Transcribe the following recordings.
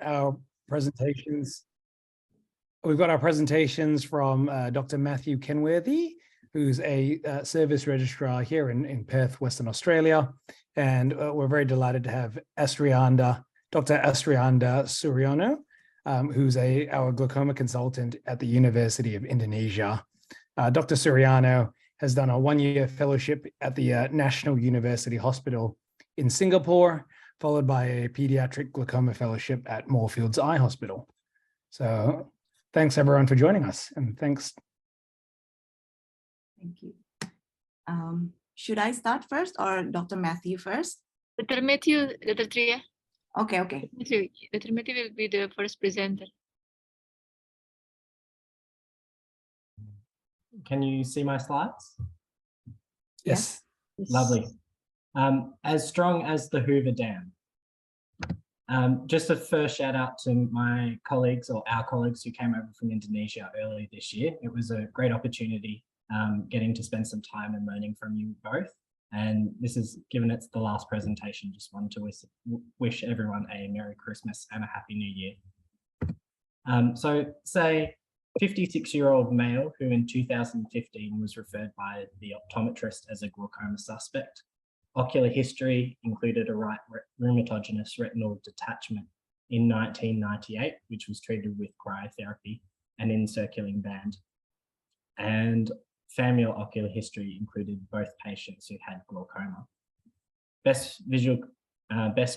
our presentations. We've got our presentations from Dr. Matthew Kenworthy, who's a service registrar here in Perth, Western Australia. And we're very delighted to have Dr. Astrianda Suryono, who's our glaucoma consultant at the University of Indonesia. Dr. Suryono has done a one-year fellowship at the National University Hospital in Singapore, followed by a pediatric glaucoma fellowship at Moorfields Eye Hospital. So thanks everyone for joining us, and thanks. Thank you. Should I start first or Dr. Matthew first? Dr. Matthew, Dr. Tria. Okay. Dr. Matthew will be the first presenter. Can you see my slides? Yes. Lovely. As strong as the Hoover Dam. Just a first shout out to my colleagues or our colleagues who came over from Indonesia early this year. It was a great opportunity getting to spend some time and learning from you both. And this is, given it's the last presentation, just wanted to wish everyone a Merry Christmas and a Happy New Year. So say 56-year-old male who in 2015 was referred by the optometrist as a glaucoma suspect. Ocular history included a right rheumatogenic retinal detachment in 1998, which was treated with cryotherapy and encirculating band. And familial ocular history included both patients who had glaucoma. Best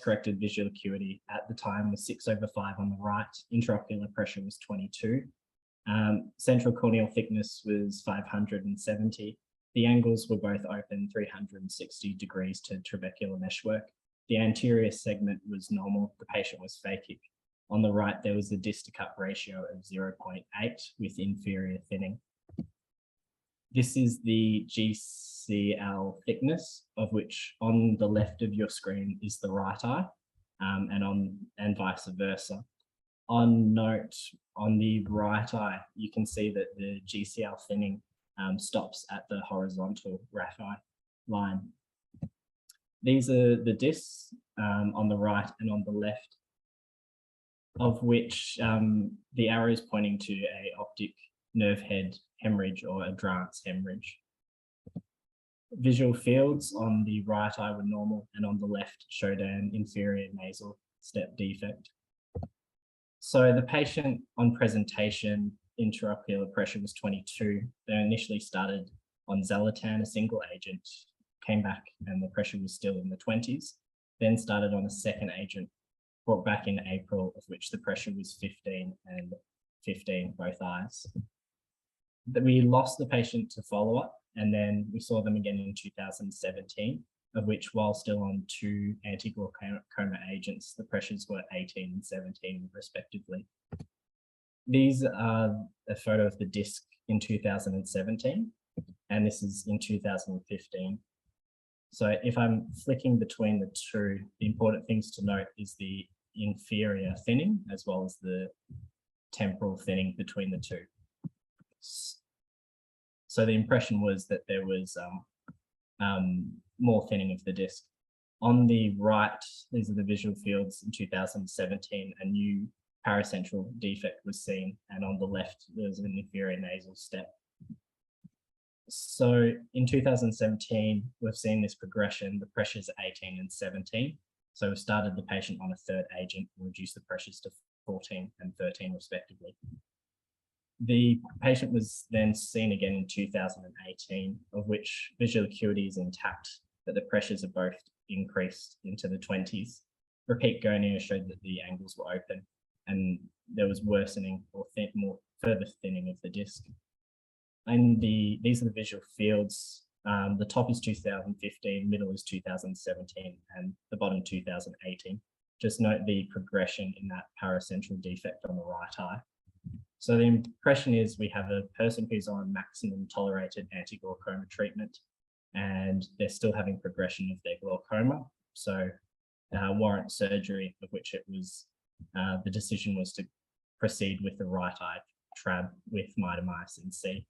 corrected visual acuity at the time was 6/5 on the right. Intraocular pressure was 22. Central corneal thickness was 570. The angles were both open 360 degrees to trabecular meshwork. The anterior segment was normal. The patient was phakic. On the right, there was a disc to cup ratio of 0.8 with inferior thinning. This is the GCL thickness, of which on the left of your screen is the right eye, and vice versa. On note, on the right eye, you can see that the GCL thinning stops at the horizontal raphe line. These are the discs on the right and on the left, of which the arrow is pointing to a optic nerve head hemorrhage or advanced hemorrhage. Visual fields on the right eye were normal, and on the left showed an inferior nasal step defect. So the patient on presentation, intraocular pressure was 22. They initially started on Xalatan, a single agent, came back and the pressure was still in the 20s, then started on a second agent, brought back in April, of which the pressure was 15 and 15, both eyes. We lost the patient to follow-up, and then we saw them again in 2017, of which, while still on 2 anti-glaucoma agents, the pressures were 18 and 17 respectively. These are a photo of the disc in 2017, and this is in 2015. So if I'm flicking between the two, the important things to note is the inferior thinning as well as the temporal thinning between the two. So the impression was that there was more thinning of the disc. On the right, these are the visual fields in 2017, a new paracentral defect was seen, and on the left, there's an inferior nasal step. So in 2017, we've seen this progression. The pressures are 18 and 17. So we started the patient on a third agent and reduced the pressures to 14 and 13 respectively. The patient was then seen again in 2018, of which visual acuity is intact, but the pressures are both increased into the 20s. Repeat gonio showed that the angles were open and there was worsening or more further thinning of the disc. And these are the visual fields. The top is 2015, middle is 2017, and the bottom 2018. Just note the progression in that paracentral defect on the right eye. So the impression is we have a person who's on maximum tolerated anti-glaucoma treatment, and they're still having progression of their glaucoma. So warrant surgery, of which it was, the decision was to proceed with the right eye trab with mitomycin C.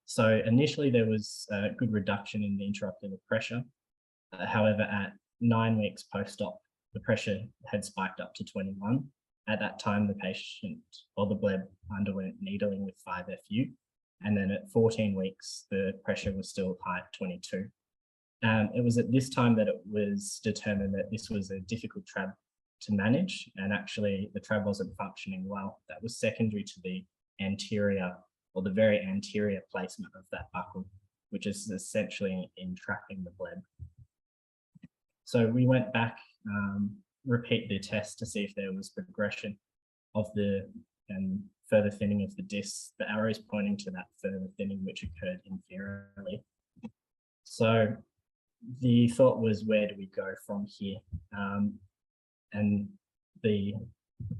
So initially there was a good reduction in the intraocular pressure. However, at 9 weeks post-op, the pressure had spiked up to 21. At that time, the patient or the bleb underwent needling with 5FU. And then at 14 weeks, the pressure was still high at 22. It was at this time that it was determined that this was a difficult trab to manage, and actually the trab wasn't functioning well. That was secondary to the anterior, or the very anterior placement of that buckle, which is essentially entrapping the bleb. So we went back, repeat the test to see if there was progression of the further thinning of the disc. The arrow is pointing to that further thinning which occurred inferiorly. So the thought was, where do we go from here? And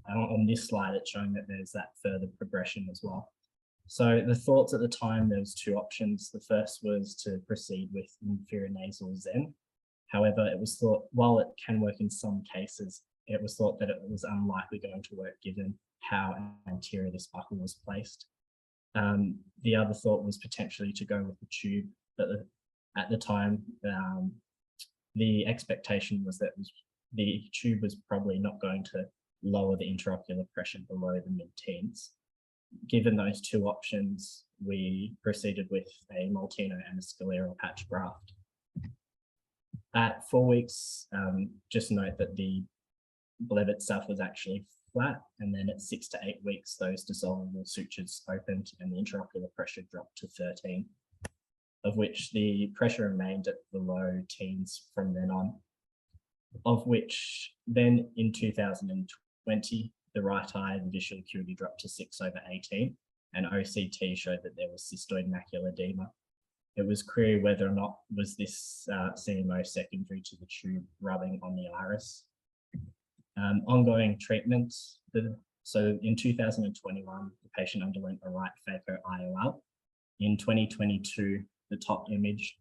on this slide, it's showing that there's that further progression as well. So the thoughts at the time, there was two options. The first was to proceed with inferior nasal Zen. However, it was thought, while it can work in some cases, it was thought that it was unlikely going to work given how anterior this buckle was placed. The other thought was potentially to go with the tube, but at the time, the expectation was that the tube was probably not going to lower the intraocular pressure below the mid-teens. Given those two options, we proceeded with a Maltino and a scleral patch graft. At 4 weeks, just note that the bleb itself was actually flat, and then at 6 to 8 weeks, those dissolvable sutures opened and the intraocular pressure dropped to 13, of which the pressure remained at the low teens from then on, of which then in 2020, the right eye, the visual acuity dropped to 6/18, and OCT showed that there was cystoid macular edema. It was queried whether or not was this CMO secondary to the tube rubbing on the iris. Ongoing treatment. So in 2021, the patient underwent a right phaco IOL. In 2022, the top image,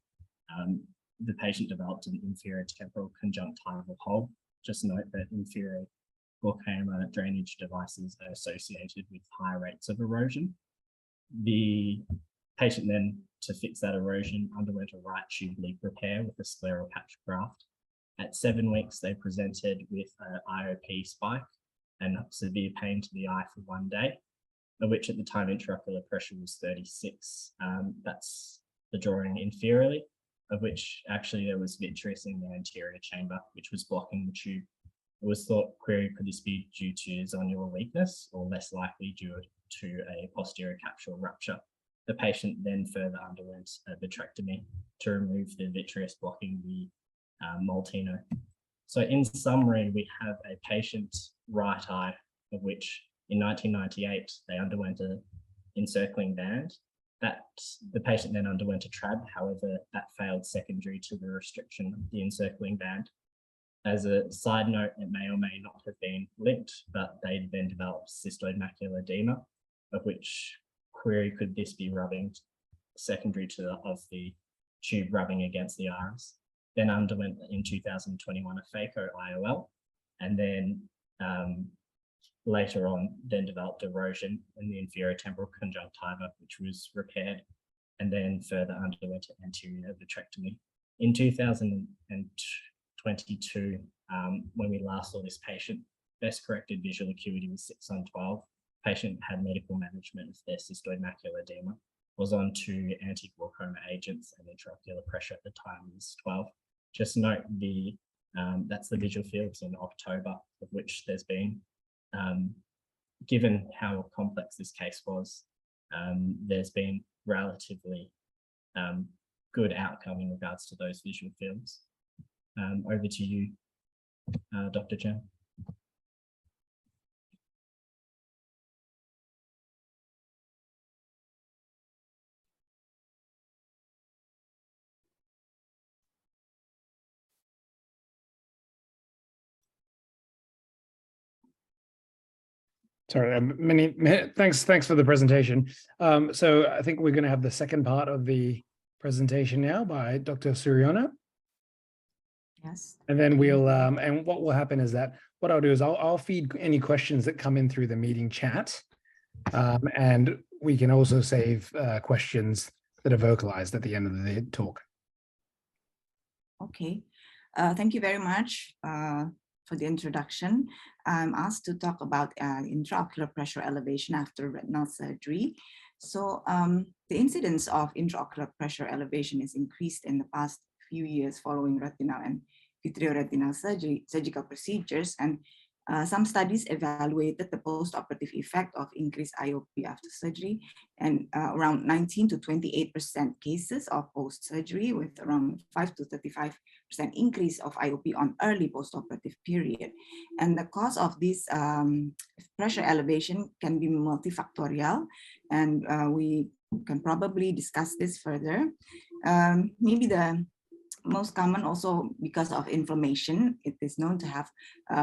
the patient developed an inferior temporal conjunctival hole. Just note that inferior glaucoma drainage devices are associated with high rates of erosion. The patient then, to fix that erosion, underwent a right tube leak repair with a scleral patch graft. At 7 weeks, they presented with an IOP spike and severe pain to the eye for 1 day, of which at the time intraocular pressure was 36. That's the drawing inferiorly, of which actually there was vitreous in the anterior chamber, which was blocking the tube. It was thought, query, could this be due to zonular weakness or less likely due to a posterior capsular rupture? The patient then further underwent a vitrectomy to remove the vitreous blocking the Maltino. So in summary, we have a patient's right eye, of which in 1998, they underwent an encircling band. That the patient then underwent a trab, however, that failed secondary to the restriction of the encircling band. As a side note, it may or may not have been linked, but they then developed cystoid macular edema, of which query, could this be rubbing secondary to the tube rubbing against the iris? Then underwent in 2021 a phaco IOL, and then later on then developed erosion in the inferior temporal conjunctiva, which was repaired, and then further underwent an anterior vitrectomy. In 2022, when we last saw this patient, best corrected visual acuity was 6/12. Patient had medical management of their cystoid macular edema, was on to anti-glaucoma agents, and intraocular pressure at the time was 12. Just note that's the visual fields in October, of which there's been, given how complex this case was, there's been relatively good outcome in regards to those visual fields. Over to you, Dr. Chen. Sorry, thanks for the presentation. So I think we're going to have the second part of the presentation now by Dr. Suryono. Yes. And then we'll, and what will happen is that what I'll do is I'll feed any questions that come in through the meeting chat. And we can also save questions that are vocalized at the end of the talk. Okay. Thank you very much, for the introduction. I'm asked to talk about intraocular pressure elevation after retinal surgery. So the incidence of intraocular pressure elevation is increased in the past few years following retinal and vitreoretinal surgical procedures, and some studies evaluated the postoperative effect of increased IOP after surgery, and around 19 to 28% cases of post-surgery, with around 5 to 35% increase of IOP on early postoperative period. And the cause of this pressure elevation can be multifactorial, and we can probably discuss this further. Maybe the most common also because of inflammation. It is known to have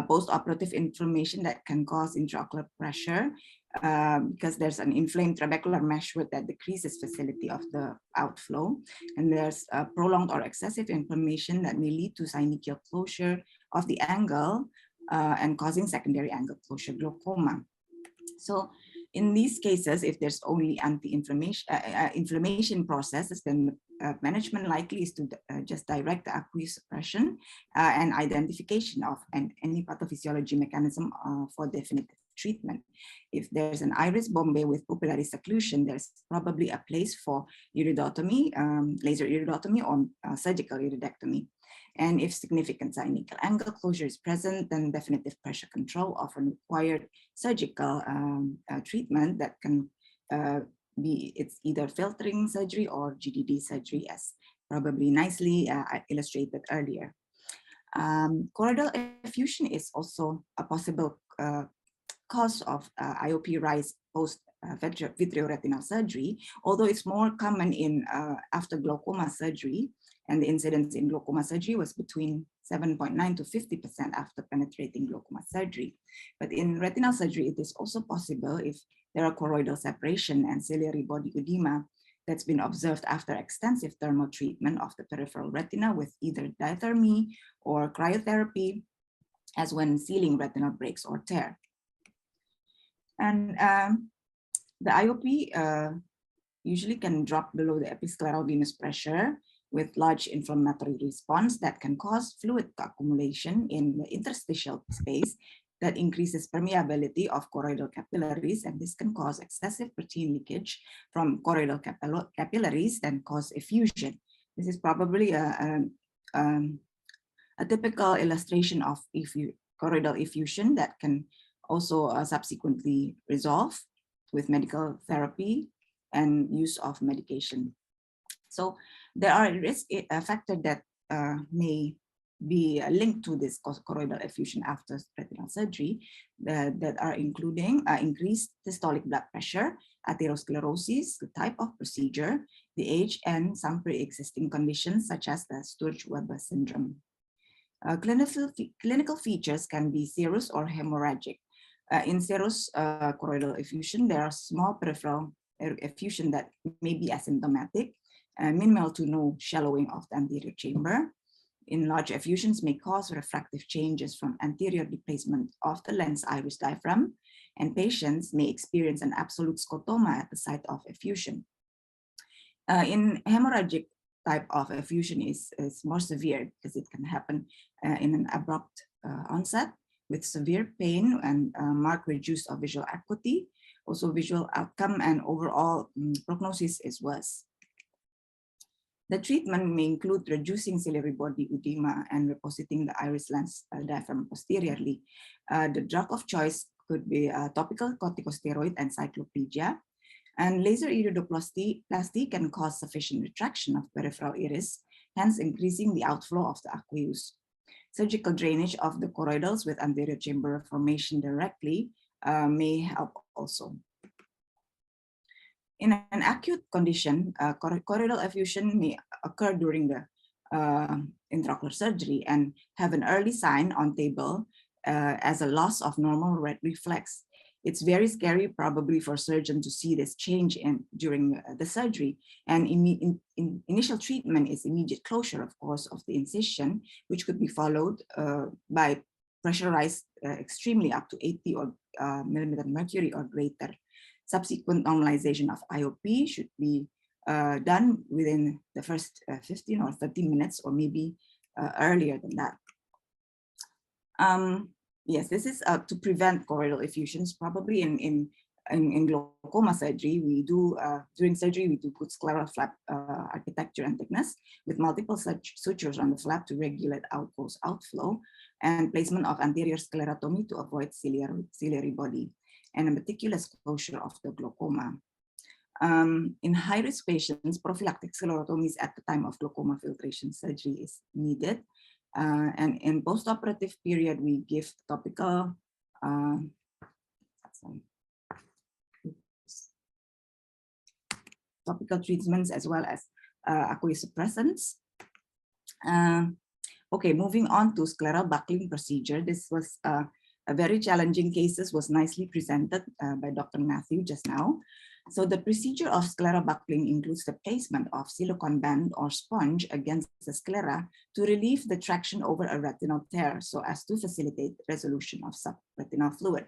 post-operative inflammation that can cause intraocular pressure because there's an inflamed trabecular meshwork that decreases facility of the outflow. And there's prolonged or excessive inflammation that may lead to synovial closure of the angle and causing secondary angle closure glaucoma. So in these cases, if there's only anti-inflammation inflammation processes, then management likely is to just direct the aqueous suppression and identification of any pathophysiology mechanism for definitive treatment. If there's an iris bombe with pupillary occlusion, there's probably a place for iridotomy, laser iridotomy, or surgical iridectomy. And if significant synovial angle closure is present, then definitive pressure control often required surgical treatment that can it's either filtering surgery or GDD surgery, as probably nicely illustrated earlier. Choroidal effusion is also a possible cause of IOP rise post vitreoretinal surgery, although it's more common in after glaucoma surgery, and the incidence in glaucoma surgery was between 7.9 to 50% after penetrating glaucoma surgery. But in retinal surgery, it is also possible if there are choroidal separation and ciliary body edema that's been observed after extensive thermal treatment of the peripheral retina with either diathermy or cryotherapy, as when sealing retinal breaks or tear. And the IOP usually can drop below the episcleral venous pressure with large inflammatory response that can cause fluid accumulation in the interstitial space that increases permeability of choroidal capillaries, and this can cause excessive protein leakage from choroidal capillaries and cause effusion. This is probably a typical illustration of choroidal effusion that can also subsequently resolve with medical therapy and use of medication. So there are risk factors that may be linked to this choroidal effusion after retinal surgery that are including increased systolic blood pressure, atherosclerosis, the type of procedure, the age, and some pre-existing conditions such as the Sturge-Weber syndrome. Clinical features can be serous or hemorrhagic. In serous choroidal effusion, there are small peripheral effusion that may be asymptomatic, minimal to no shallowing of the anterior chamber. In large effusions may cause refractive changes from anterior displacement of the lens iris diaphragm, and patients may experience an absolute scotoma at the site of effusion. In hemorrhagic type of effusion is more severe because it can happen in an abrupt onset with severe pain and marked reduced of visual acuity. Also visual outcome and overall prognosis is worse. The treatment may include reducing ciliary body edema and repositing the iris lens diaphragm posteriorly. The drug of choice could be topical corticosteroid and cycloplegia. And laser iridoplasty can cause sufficient retraction of peripheral iris, hence increasing the outflow of the aqueous. Surgical drainage of the choroidals with anterior chamber formation directly may help also. In an acute condition, choroidal effusion may occur during the intraocular surgery and have an early sign on table as a loss of normal red reflex. It's very scary probably for surgeon to see this change during the surgery, and initial treatment is immediate closure, of course, of the incision, which could be followed by pressurized extremely up to 80 millimeter mercury or greater. Subsequent normalization of IOP should be done within the first 15 or 30 minutes or maybe earlier than that. Yes, this is to prevent choroidal effusions. Probably in glaucoma surgery, we do during surgery we do put scleral flap architecture and thickness with multiple such sutures on the flap to regulate outflow, and placement of anterior sclerotomy to avoid ciliary body, and a meticulous closure of the glaucoma. In high-risk patients, prophylactic sclerotomies at the time of glaucoma filtration surgery is needed. And in post-operative period, we give topical treatments as well as aqueous suppressants. Okay, moving on to scleral backbling procedure. This was a very challenging cases, was nicely presented by Dr. Matthew just now. So the procedure of scleral backbling includes the placement of silicone band or sponge against the sclera to relieve the traction over a retinal tear so as to facilitate resolution of subretinal fluid.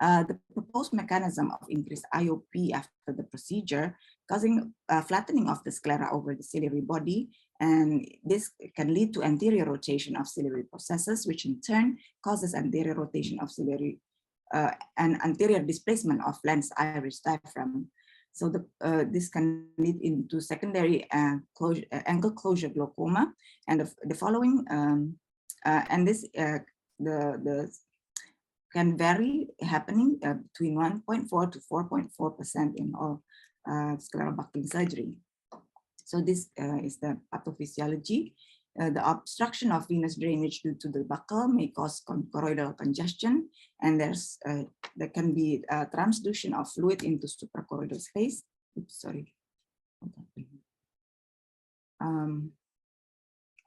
The proposed mechanism of increased IOP after the procedure causing flattening of the sclera over the ciliary body, and this can lead to anterior rotation of ciliary processes, which in turn causes anterior rotation of ciliary and anterior displacement of lens iris diaphragm. So this can lead into secondary angle closure glaucoma, and the following and this can vary happening between 1.4 to 4.4% in all scleral backbling surgery. So this is the pathophysiology. The obstruction of venous drainage due to the buccal may cause choroidal congestion, and there can be transduction of fluid into suprachoroidal space. Oops, sorry. And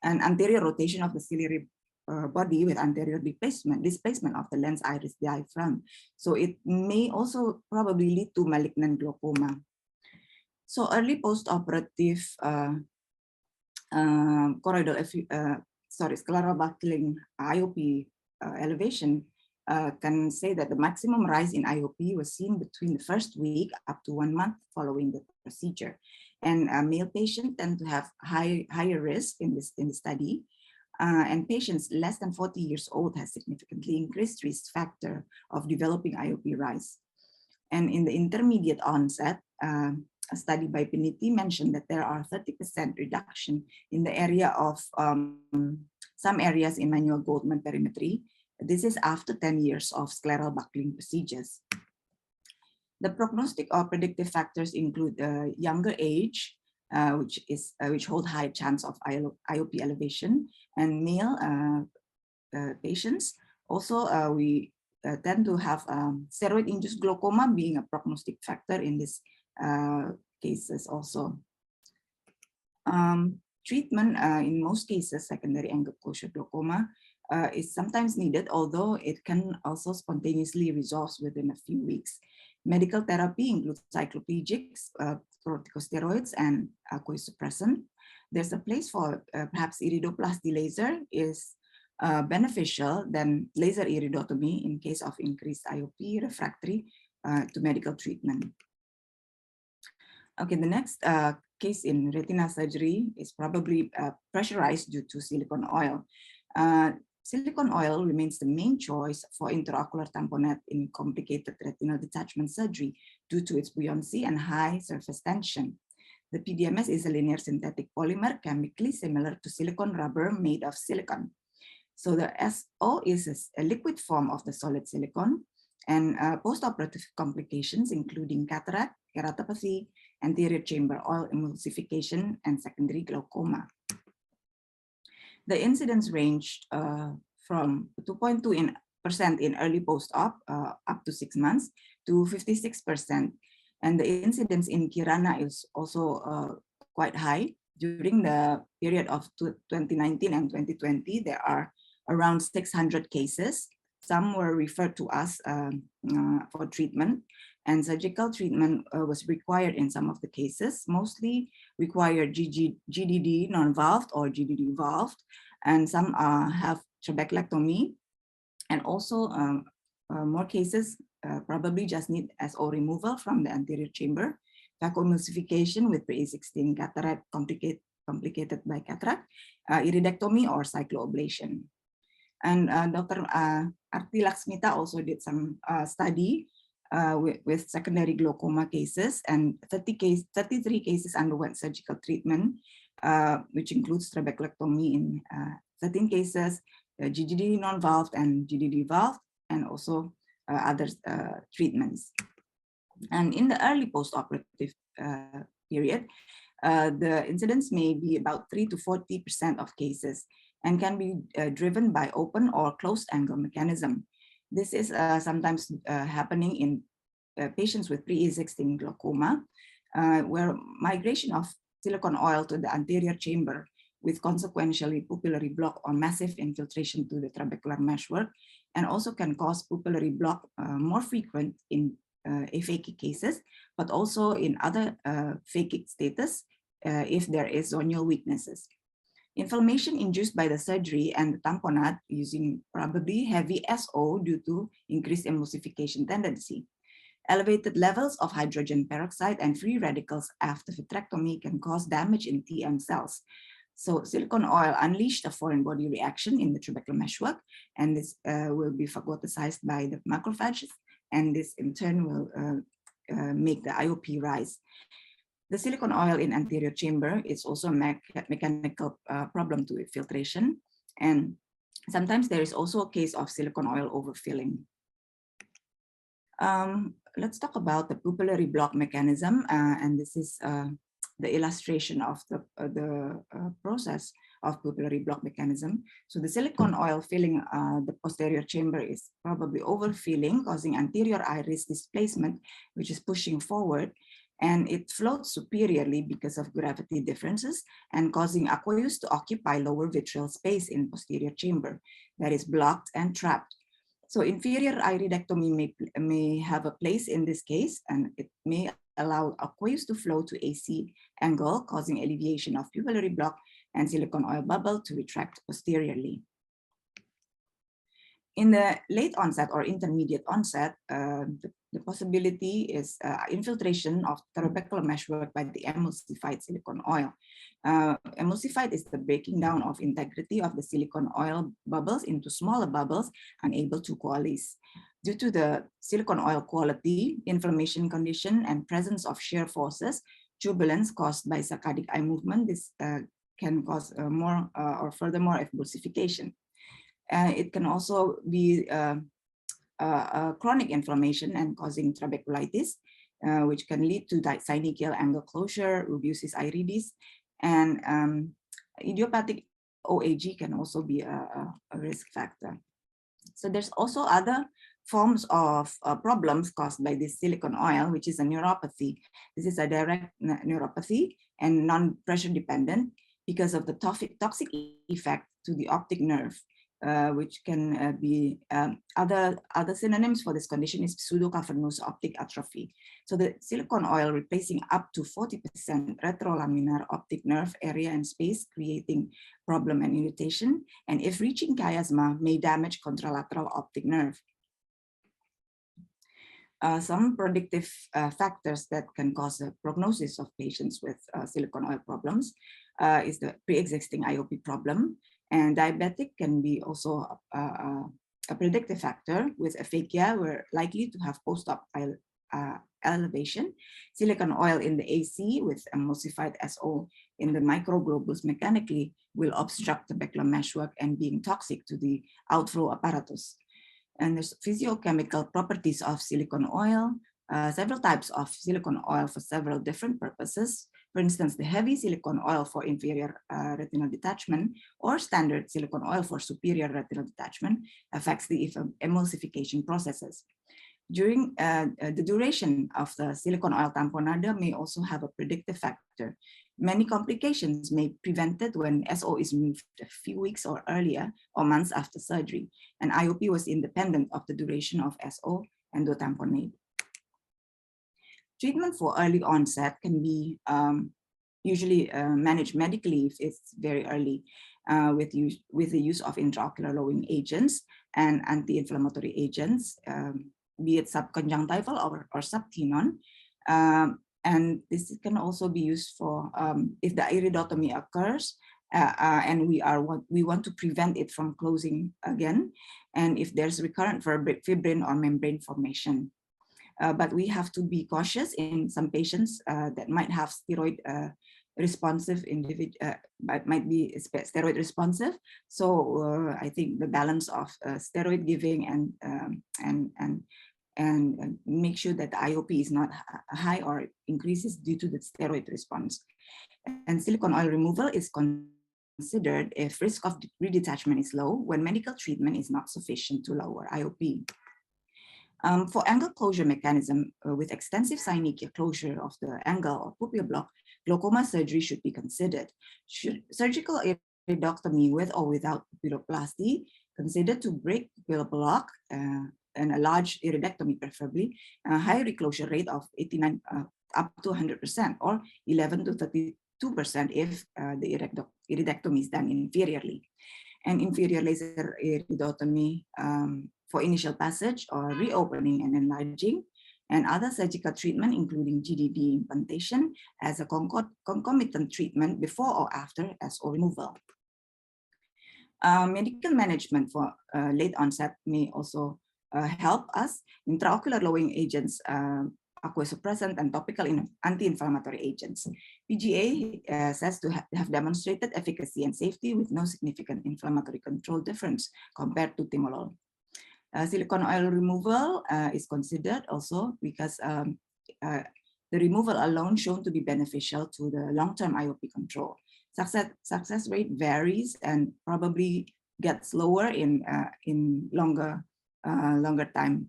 anterior rotation of the ciliary body with anterior displacement of the lens iris diaphragm. So it may also probably lead to malignant glaucoma. So early post-operative scleral backbling IOP elevation can say that the maximum rise in IOP was seen between the first week up to 1 month following the procedure. And male patients tend to have higher risk in this study. And patients less than 40 years old has significantly increased risk factor of developing IOP rise. And in the intermediate onset, a study by Piniti mentioned that there are 30% reduction in the area of some areas in manual Goldman perimetry. This is after 10 years of scleral backbling procedures. The prognostic or predictive factors include younger age, which hold high chance of IOP elevation, and male patients. Also, we tend to have steroid-induced glaucoma being a prognostic factor in this cases also. Treatment in most cases, secondary angle closure glaucoma is sometimes needed, although it can also spontaneously resolve within a few weeks. Medical therapy includes cycloplegics, corticosteroids, and aqueous suppressant. There's a place for perhaps iridoplasty laser is beneficial than laser iridotomy in case of increased IOP refractory to medical treatment. Okay, the next case in retina surgery is probably pressurized due to silicone oil. Silicone oil remains the main choice for intraocular tamponade in complicated retinal detachment surgery due to its buoyancy and high surface tension. The PDMS is a linear synthetic polymer chemically similar to silicone rubber made of silicon. So the SO is a liquid form of the solid silicone, and postoperative complications including cataract, keratopathy, anterior chamber oil emulsification, and secondary glaucoma. The incidence ranged from 2.2% in early post-op up to 6 months to 56%. And the incidence in Kirana is also quite high. During the period of 2019 and 2020, there are around 600 cases. Some were referred to us for treatment, and surgical treatment was required in some of the cases, mostly required GDD non-valved or GDD valved, and some have trabeculectomy, and also more cases probably just need SO removal from the anterior chamber, phacoemulsification with pre-existing cataract complicated by cataract, iridectomy or cycloablation. And Dr. Arti Laksmita also did some study with secondary glaucoma cases, and 33 cases underwent surgical treatment, which includes trabeculectomy in 13 cases, GGD non-valved and GDD valved, and also other treatments. And in the early post-operative period, the incidence may be about 3 to 40% of cases and can be driven by open or closed angle mechanism. This is sometimes happening in patients with pre-existing glaucoma, where migration of silicone oil to the anterior chamber with consequentially pupillary block or massive infiltration to the trabecular meshwork, and also can cause pupillary block more frequent in aphakic cases, but also in other phakic status if there is zonial weaknesses. Inflammation induced by the surgery and the tamponade using probably heavy SO due to increased emulsification tendency. Elevated levels of hydrogen peroxide and free radicals after vitrectomy can cause damage in TM cells. So silicone oil unleashed a foreign body reaction in the trabecular meshwork, and this will be phagocytized by the macrophages, and this in turn will make the IOP rise. The silicone oil in anterior chamber is also a mechanical problem to filtration, and sometimes there is also a case of silicone oil overfilling. Let's talk about the pupillary block mechanism, and this is the illustration of the process of pupillary block mechanism. So the silicone oil filling the posterior chamber is probably overfilling, causing anterior iris displacement, which is pushing forward, and it floats superiorly because of gravity differences and causing aqueous to occupy lower vitreal space in posterior chamber that is blocked and trapped. So inferior iridectomy may have a place in this case, and it may allow aqueous to flow to AC angle, causing alleviation of pupillary block and silicone oil bubble to retract posteriorly. In the late onset or intermediate onset, the possibility is infiltration of trabecular meshwork by the emulsified silicone oil. Emulsified is the breaking down of integrity of the silicone oil bubbles into smaller bubbles unable to coalesce. Due to the silicone oil quality, inflammation condition, and presence of shear forces, turbulence caused by saccadic eye movement, this can cause more or furthermore emulsification. It can also be chronic inflammation and causing trabeculitis, which can lead to synechial angle closure, rubeosis iridis, and idiopathic OAG can also be a risk factor. So there's also other forms of problems caused by this silicone oil, which is a neuropathy. This is a direct neuropathy and non-pressure dependent because of the toxic effect to the optic nerve. Which can be other synonyms for this condition is pseudocavernous optic atrophy. So the silicone oil replacing up to 40% retrolaminar optic nerve area and space, creating problem and irritation. And if reaching chiasma, may damage contralateral optic nerve. Some predictive factors that can cause a prognosis of patients with silicone oil problems is the pre-existing IOP problem. And diabetic can be also a predictive factor. With aphakia, we're likely to have post-op elevation. Silicone oil in the AC with emulsified SO in the microglobules mechanically will obstruct the trabecular meshwork and being toxic to the outflow apparatus. And there's physiochemical properties of silicone oil, several types of silicone oil for several different purposes. For instance, the heavy silicone oil for inferior retinal detachment or standard silicone oil for superior retinal detachment affects the emulsification processes. During the duration of the silicone oil tamponade may also have a predictive factor. Many complications may be prevented when SO is moved a few weeks or earlier or months after surgery, and IOP was independent of the duration of SO endotamponade. Treatment for early onset can be usually managed medically if it's very early with the use of intraocular lowering agents and anti-inflammatory agents, be it subconjunctival or subtenon. And this can also be used for if the iridotomy occurs and we want to prevent it from closing again, and if there's recurrent fibrin or membrane formation. But we have to be cautious in some patients that might have steroid responsive might be steroid responsive. So I think the balance of steroid giving and make sure that the IOP is not high or increases due to the steroid response. And silicone oil removal is considered if risk of redetachment is low when medical treatment is not sufficient to lower IOP. For angle closure mechanism with extensive synechial closure of the angle or pupil block, glaucoma surgery should be considered. Surgical iridectomy with or without pupilloplasty considered to break pupil block and a large iridectomy preferably, a high reclosure rate of 89 up to 100% or 11 to 32% if the iridectomy is done inferiorly. And inferior laser iridotomy for initial passage or reopening and enlarging, and other surgical treatment, including GDD implantation as a concomitant treatment before or after SO removal. Medical management for late onset may also help us. Intraocular lowering agents, aqueous-suppressant, and topical anti-inflammatory agents. PGA says to have demonstrated efficacy and safety with no significant inflammatory control difference compared to timolol. Silicone oil removal is considered also because the removal alone shown to be beneficial to the long-term IOP control. Success rate varies and probably gets lower in longer time.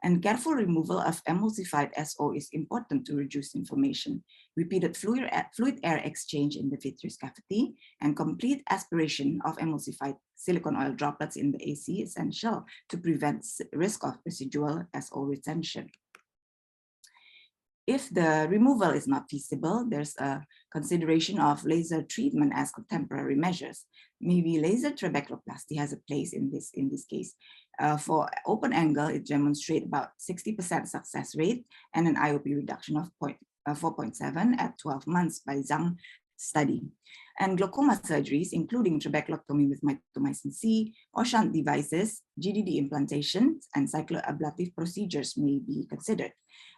And careful removal of emulsified SO is important to reduce inflammation. Repeated fluid air exchange in the vitreous cavity and complete aspiration of emulsified silicone oil droplets in the AC is essential to prevent risk of residual SO retention. If the removal is not feasible, there's a consideration of laser treatment as contemporary measures. Maybe laser trabeculoplasty has a place in this case. For open angle, it demonstrates about 60% success rate and an IOP reduction of 4.7 at 12 months by Zhang study. And glaucoma surgeries, including trabeculotomy with mitomycin C or shunt devices, GDD implantations, and cycloablative procedures may be considered.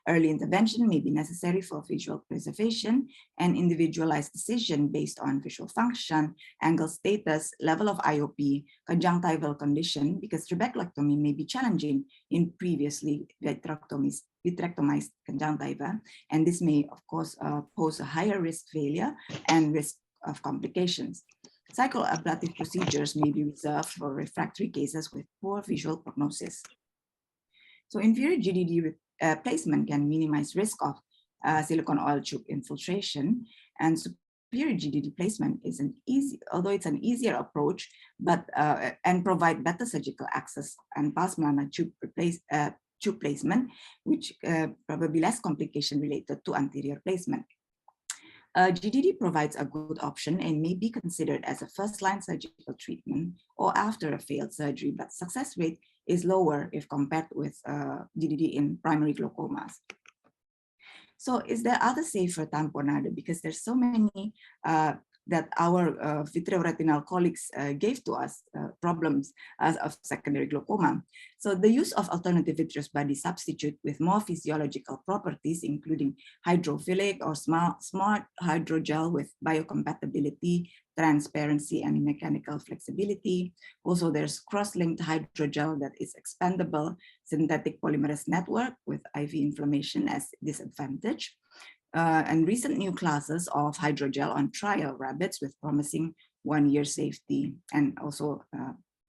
Early intervention may be necessary for visual preservation and individualized decision based on visual function, angle status, level of IOP, conjunctival condition, because trabeculotomy may be challenging in previously vitrectomized conjunctiva, and this may, of course, pose a higher risk failure and risk of complications. Cycloablative procedures may be reserved for refractory cases with poor visual prognosis. So inferior GDD placement can minimize risk of silicone oil tube infiltration, and superior GDD placement is although it's an easier approach, but and provide better surgical access and pars plana tube placement, which probably less complication related to anterior placement. GDD provides a good option and may be considered as a first-line surgical treatment or after a failed surgery, but success rate is lower if compared with GDD in primary glaucomas. So is there other safer tamponade? Because there's so many that our vitreoretinal colleagues gave to us problems of secondary glaucoma. So the use of alternative vitreous body substitute with more physiological properties, including hydrophilic or smart hydrogel with biocompatibility, transparency, and mechanical flexibility. Also, there's cross-linked hydrogel that is expandable, synthetic polymerase network with IV inflammation as disadvantage. And recent new classes of hydrogel on trial rabbits with promising 1-year safety. And also,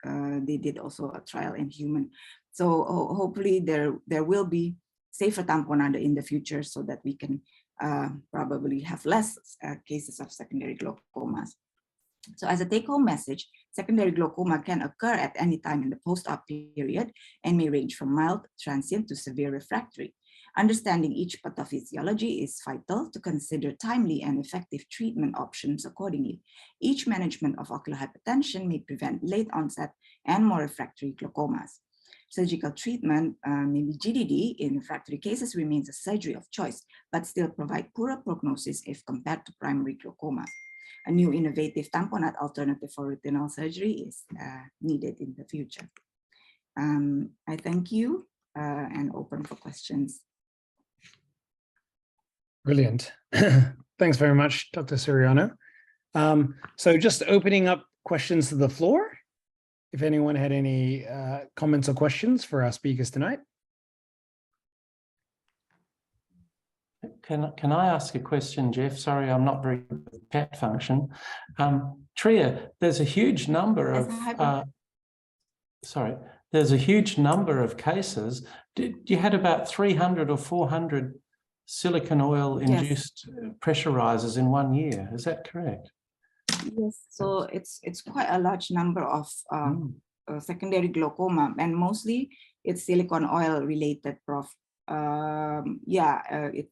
they did also a trial in human. So hopefully there will be safer tamponade in the future so that we can probably have less cases of secondary glaucomas. So as a take-home message, secondary glaucoma can occur at any time in the post-op period and may range from mild, transient to severe refractory. Understanding each pathophysiology is vital to consider timely and effective treatment options accordingly. Each management of ocular hypertension may prevent late onset and more refractory glaucomas. Surgical treatment, maybe GDD in refractory cases, remains a surgery of choice, but still provide poorer prognosis if compared to primary glaucomas. a new innovative tamponade alternative for retinal surgery is needed in the future. I thank you and open for questions. Brilliant. Thanks very much, Dr. Suryono. So just opening up questions to the floor. If anyone had any comments or questions for our speakers tonight. Can I ask a question, Jeff? Sorry, I'm not very good with the chat function. Tria, there's a huge number of there's a huge number of cases. You had about 300 or 400 silicone oil induced pressure rises in 1 year. Is that correct? Yes, so it's quite a large number of secondary glaucoma, and mostly it's silicone oil related, Prof.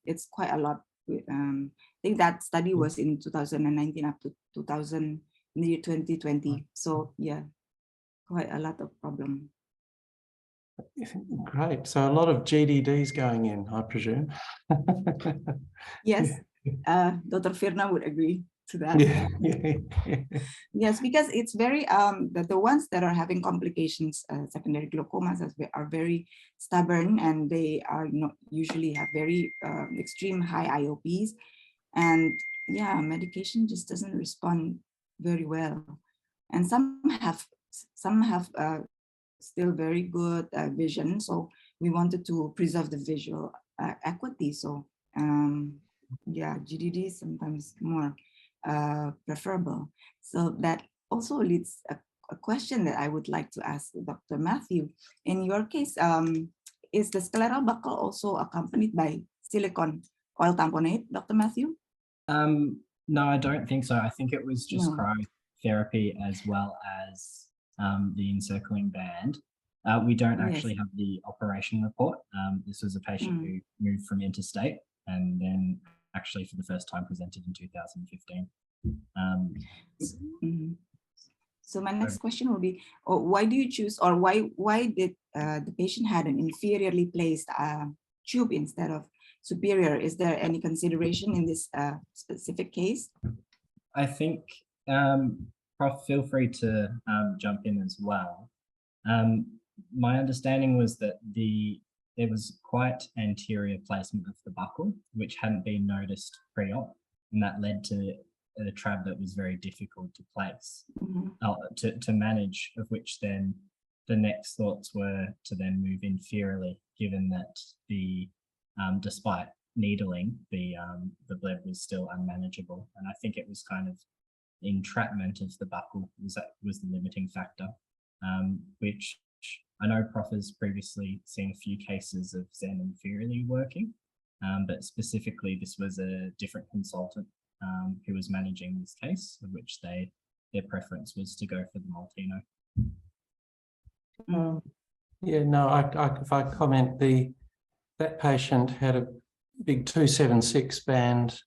It's quite a lot. I think that study was in 2019 up to 2020. So yeah, quite a lot of problem. Great. So a lot of GDDs going in, I presume. Yes, Dr. Firna would agree to that. Yes, because it's very the ones that are having complications, secondary glaucomas, are very stubborn, and they are not usually have very extreme high IOPs, and yeah, medication just doesn't respond very well, and some have still very good vision, so we wanted to preserve the visual acuity. So yeah, GDD is sometimes more preferable. So that also leads a question that I would like to ask Dr. Matthew. In your case, is the scleral buckle also accompanied by silicone oil tamponade, Dr. Matthew? No, I don't think so. I think it was just cryotherapy as well as the encircling band. We don't actually have the operation report. This was a patient who moved from interstate and then actually for the first time presented in 2015. So my next question will be, why do you choose, or why did the patient had an inferiorly placed tube instead of superior? Is there any consideration in this specific case? I think, Prof, feel free to jump in as well. My understanding was that there was quite anterior placement of the buckle, which hadn't been noticed pre-op, and that led to a trab that was very difficult to place, to manage, of which then the next thoughts were to then move inferiorly, given that despite needling, the bleb was still unmanageable. And I think it was kind of entrapment of the buckle was the limiting factor, which I know Prof has previously seen a few cases of Zen inferiorly working, but specifically this was a different consultant who was managing this case, of which their preference was to go for the Multino. If I comment, that patient had a big 276 band,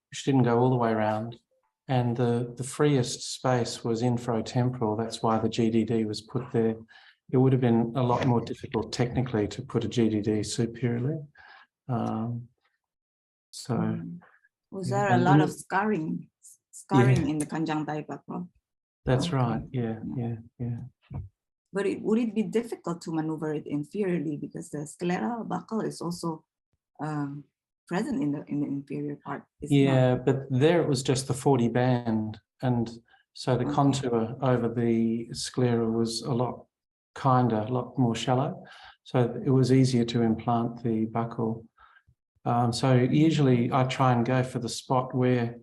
which didn't go all the way around, and the freest space was infratemporal. That's why the GDD was put there. It would have been a lot more difficult technically to put a GDD superiorly. Was there a lot of scarring in the conjunctiva? That's right. Yeah. But would it be difficult to maneuver it inferiorly, because the scleral buckle is also present in the inferior part? But there it was just the 40 band, and so the contour over the sclera was a lot kinder, a lot more shallow. So it was easier to implant the buckle. So usually I try and go for the spot where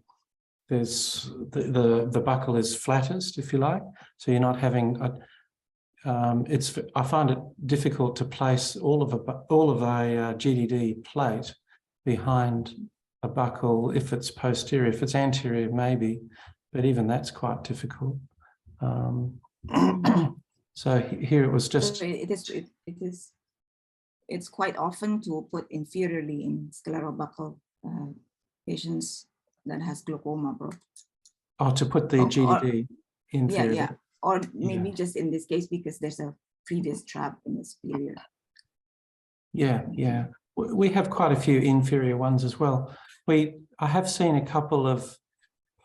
there's the buckle is flattest, if you like. So you're not having I find it difficult to place all of a GDD plate behind a buckle if it's posterior. If it's anterior, maybe, but even that's quite difficult. So here it was just. It's quite often to put inferiorly in scleral buckle patients that has glaucoma, bro. Oh, to put the GDD inferiorly. Yeah. Or maybe just in this case because there's a previous trap in the superior. Yeah. We have quite a few inferior ones as well. I have seen a couple of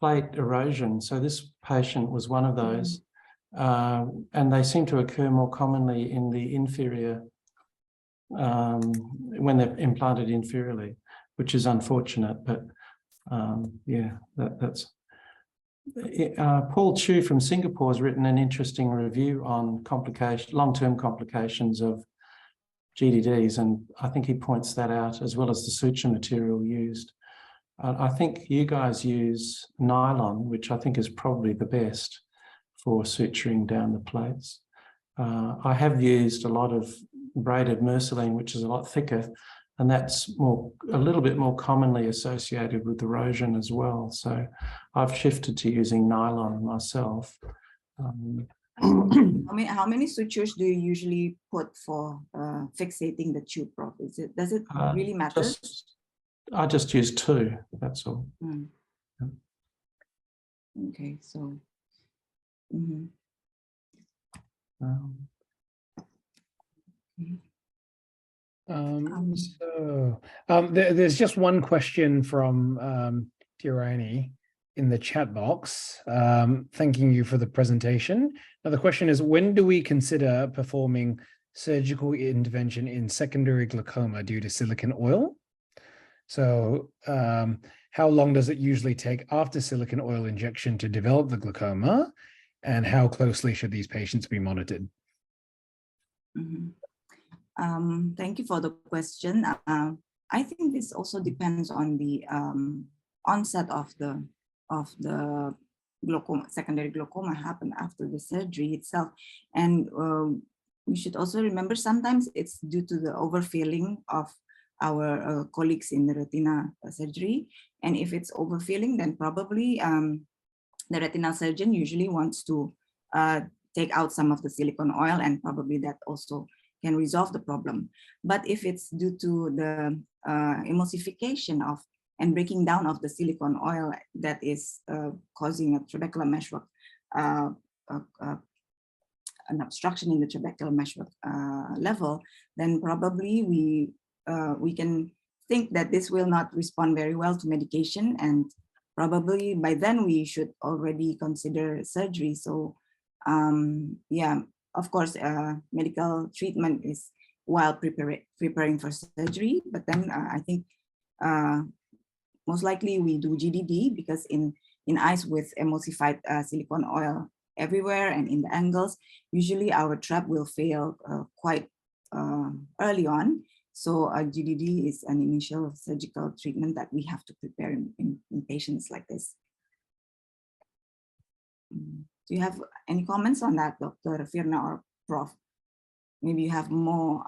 plate erosion. So this patient was one of those, and they seem to occur more commonly in the inferior, when they're implanted inferiorly, which is unfortunate, but yeah, that's... Paul Chu from Singapore has written an interesting review on long-term complications of GDDs, and I think he points that out, as well as the suture material used. I think you guys use nylon, which I think is probably the best for suturing down the plates. I have used a lot of braided merceline, which is a lot thicker, and that's a little bit more commonly associated with erosion as well. So I've shifted to using nylon myself. How many sutures do you usually put for fixating the tube, Prof? Does it really matter? I just use 2, that's all. Okay, so. There's just one question from Tirani in the chat box, thanking you for the presentation. Now the question is, when do we consider performing surgical intervention in secondary glaucoma due to silicone oil? So how long does it usually take after silicone oil injection to develop the glaucoma, and how closely should these patients be monitored? Thank you for the question. I think this also depends on the onset of the glaucoma. Secondary glaucoma happen after the surgery itself, and we should also remember sometimes it's due to the overfilling of our colleagues in the retina surgery, and if it's overfilling, then probably the retinal surgeon usually wants to take out some of the silicone oil, and probably that also can resolve the problem. But if it's due to the emulsification of and breaking down of the silicone oil that is causing a trabecular meshwork, an obstruction in the trabecular meshwork level, then probably we can think that this will not respond very well to medication, and probably by then we should already consider surgery. So yeah, of course, medical treatment is while preparing for surgery, but then I think most likely we do GDD, because in eyes with emulsified silicone oil everywhere and in the angles, usually our trap will fail quite early on. So GDD is an initial surgical treatment that we have to prepare in patients like this. Do you have any comments on that, Dr. Firna or Prof? Maybe you have more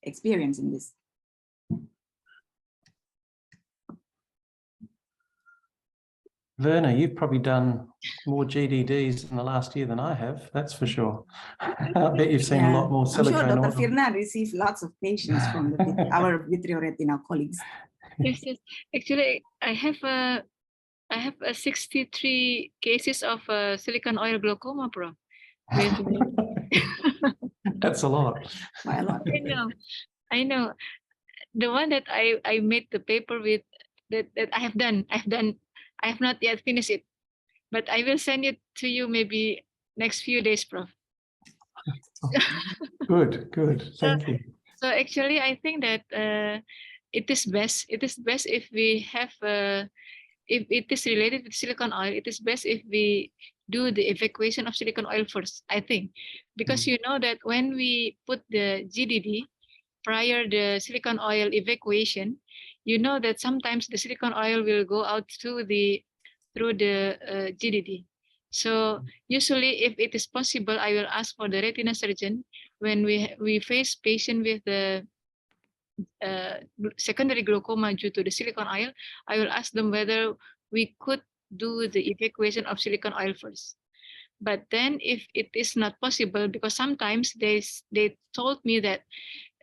experience in this. Werner, you've probably done more GDDs in the last year than I have, that's for sure. I bet you've seen a lot more silicone oil. I'm sure Dr. Firna receives lots of patients from our vitreoretinal colleagues. Yes, yes. Actually, I have 63 cases of silicone oil glaucoma, Prof. That's a lot. Quite a lot. I know. The one that I made the paper with, that I have not yet finished it, but I will send it to you maybe next few days, Prof. Good, thank you. So actually, I think that it is best if we have, if it is related with silicone oil, it is best if we do the evacuation of silicone oil first, I think, because you know that when we put the GDD prior the silicone oil evacuation, you know that sometimes the silicone oil will go out through the GDD. So usually, if it is possible, I will ask for the retina surgeon when we face patient with the secondary glaucoma due to the silicone oil. I will ask them whether we could do the evacuation of silicone oil first. But then, if it is not possible, because sometimes they told me that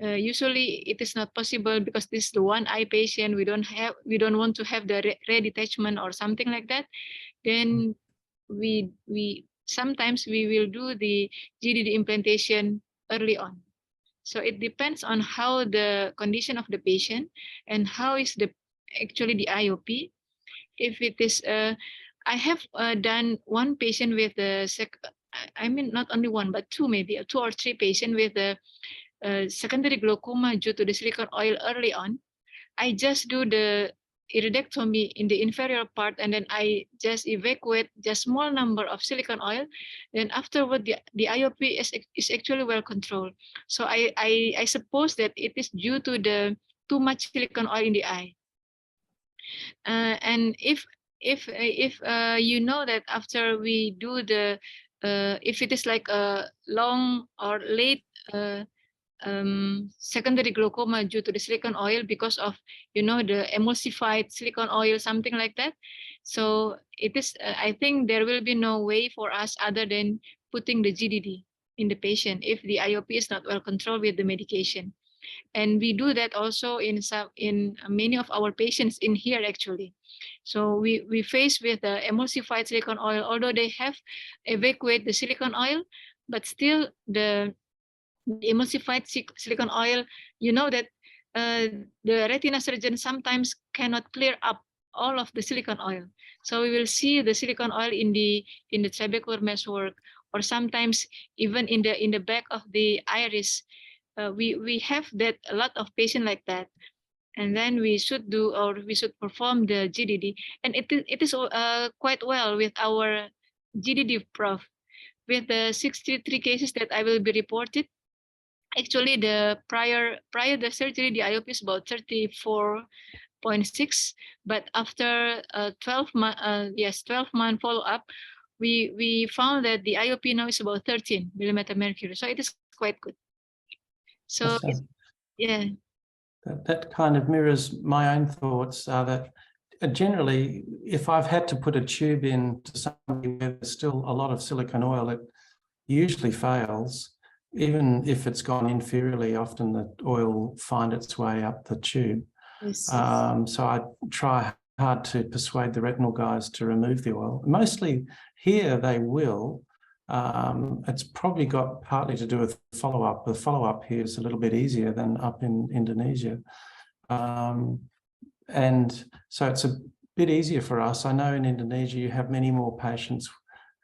usually it is not possible because this is the one eye patient, we don't want to have the redetachment or something like that, then sometimes we will do the GDD implantation early on. So it depends on how the condition of the patient and how is actually the IOP. if it is, I have done one patient with the I mean, not only one, but two, maybe 2 or 3 patients with the secondary glaucoma due to the silicone oil early on. I just do the iridectomy in the inferior part, and then I just evacuate just small number of silicone oil. Then afterward, the IOP is actually well controlled. So I suppose that it is due to the too much silicone oil in the eye. And if you know that after we do the if it is like a long or late secondary glaucoma due to the silicone oil because of the emulsified silicone oil, something like that. So it is I think there will be no way for us other than putting the GDD in the patient if the IOP is not well controlled with the medication. And we do that also in many of our patients in here actually. So we face with the emulsified silicone oil, although they have evacuated the silicone oil, but still the emulsified silicone oil, you know that the retina surgeon sometimes cannot clear up all of the silicone oil. So we will see the silicone oil in the trabecular meshwork, or sometimes even in the back of the iris. We have that a lot of patients like that, and then we should perform the GDD, and it is quite well with our GDD, Prof. With the 63 cases that I will be reported, actually the prior the surgery, the IOP is about 34.6, but after 12 month follow up, we found that the IOP now is about 13 millimeter mercury, so it is quite good. So yeah, that kind of mirrors my own thoughts. That generally, if I've had to put a tube in to somebody where there's still a lot of silicone oil, it usually fails. Even if it's gone inferiorly, often the oil will find its way up the tube. yes. So I try hard to persuade the retinal guys to remove the oil. Mostly here they will. It's probably got partly to do with follow-up. The follow-up here is a little bit easier than up in Indonesia. And so it's a bit easier for us. I know in Indonesia you have many more patients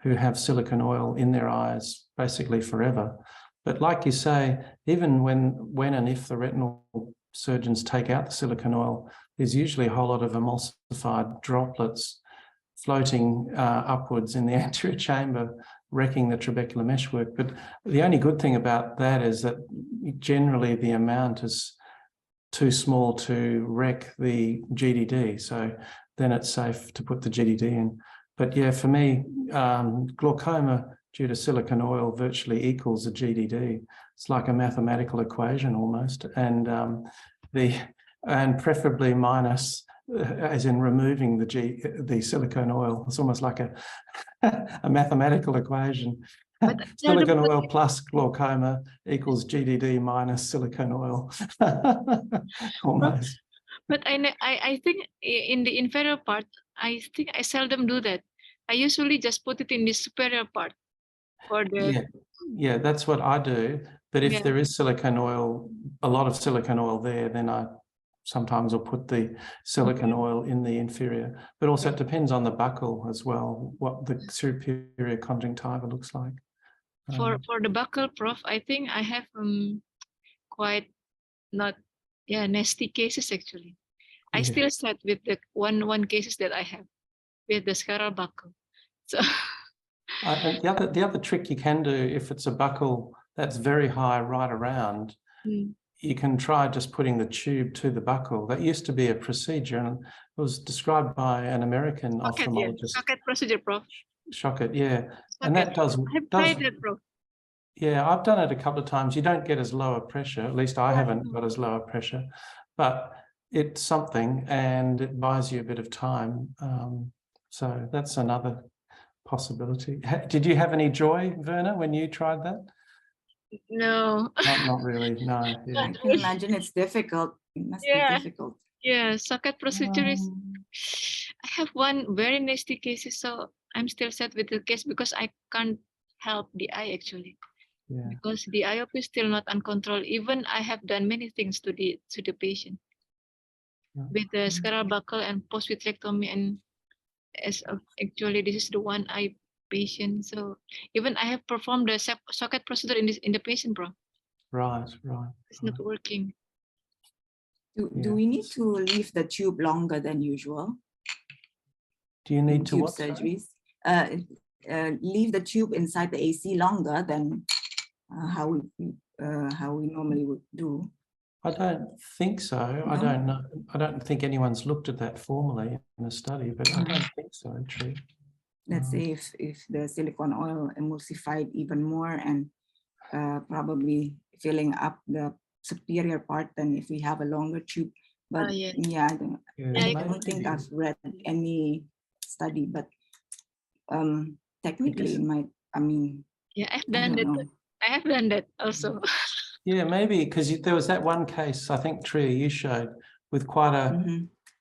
who have silicone oil in their eyes basically forever. But like you say, even when and if the retinal surgeons take out the silicone oil, there's usually a whole lot of emulsified droplets floating upwards in the anterior chamber, wrecking the trabecular meshwork. But the only good thing about that is that generally the amount is too small to wreck the GDD. So then it's safe to put the GDD in. But yeah, for me, glaucoma due to silicone oil virtually equals a GDD. It's like a mathematical equation almost, and preferably minus, as in removing the silicone oil. It's almost like a mathematical equation. Silicone oil plus glaucoma equals GDD minus silicone oil. Almost. But I think in the inferior part, I think I seldom do that. I usually just put it in the superior part for the. Yeah, that's what I do. But if there is silicone oil, a lot of silicone oil there, then I sometimes will put the silicone oil in the inferior. But also it depends on the buccal as well, what the superior conjunctiva looks like. For the buccal, Prof, I think I have quite not nasty cases actually. I still sat with the one cases that I have with the scleral buckle. So the other trick you can do, if it's a buccal that's very high right around, you can try just putting the tube to the buccal. That used to be a procedure, and it was described by an American ophthalmologist. Socket procedure, Prof. Socket, yeah. And that does. I've tried that, Prof. Yeah, I've done it a couple of times. You don't get as low a pressure, at least I haven't got as low a pressure, but it's something, and it buys you a bit of time. So that's another possibility. Did you have any joy, Verna, when you tried that? No. Not really, no. Yeah. I can imagine it's difficult. It must be difficult. Yeah, socket procedure is. I have one very nasty case, so I'm still sad with the case because I can't help the eye actually. Yeah. Because the IOP is still not uncontrolled. Even I have done many things to the patient with the scleral buckle and post-vitrectomy and as of actually this is the one eye patient. So even I have performed the socket procedure in the patient, bro. Right, right. It's not working. Do we need to leave the tube longer than usual? Do you need to tube what? Sorry? surgeries? Leave the tube inside the AC longer than how we normally would do. I don't think so. I No? don't know. I don't think anyone's looked at that formally in a study, but I don't think so, Tree. Let's say if the silicone oil emulsified even more and probably filling up the superior part than if we have a longer tube. But yeah. yeah, I Yeah, don't think I've read any study, but technically it might, I mean, Yeah, I've I done don't that. know. I have done that also. Yeah, maybe because there was that one case, I think, Tree, you showed with quite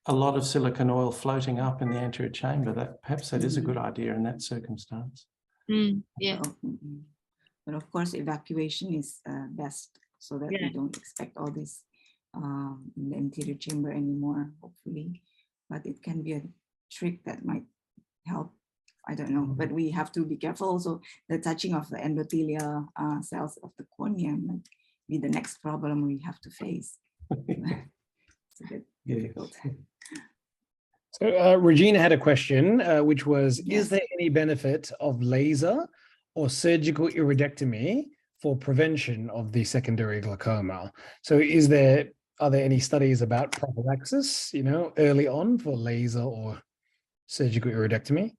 a lot of silicone oil floating up in the anterior chamber. That perhaps that is a good idea in that circumstance. Yeah. So, but of course, evacuation is best so that we don't expect all this in the anterior chamber anymore, hopefully. But it can be a trick that might help. I don't know, but we have to be careful also. The touching of the endothelial cells of the cornea might be the next problem we have to face. It's a bit difficult. So Regina had a question, which was, Yes. is there any benefit of laser or surgical iridectomy for prevention of the secondary glaucoma? So are there any studies about prophylaxis, early on for laser or surgical iridectomy?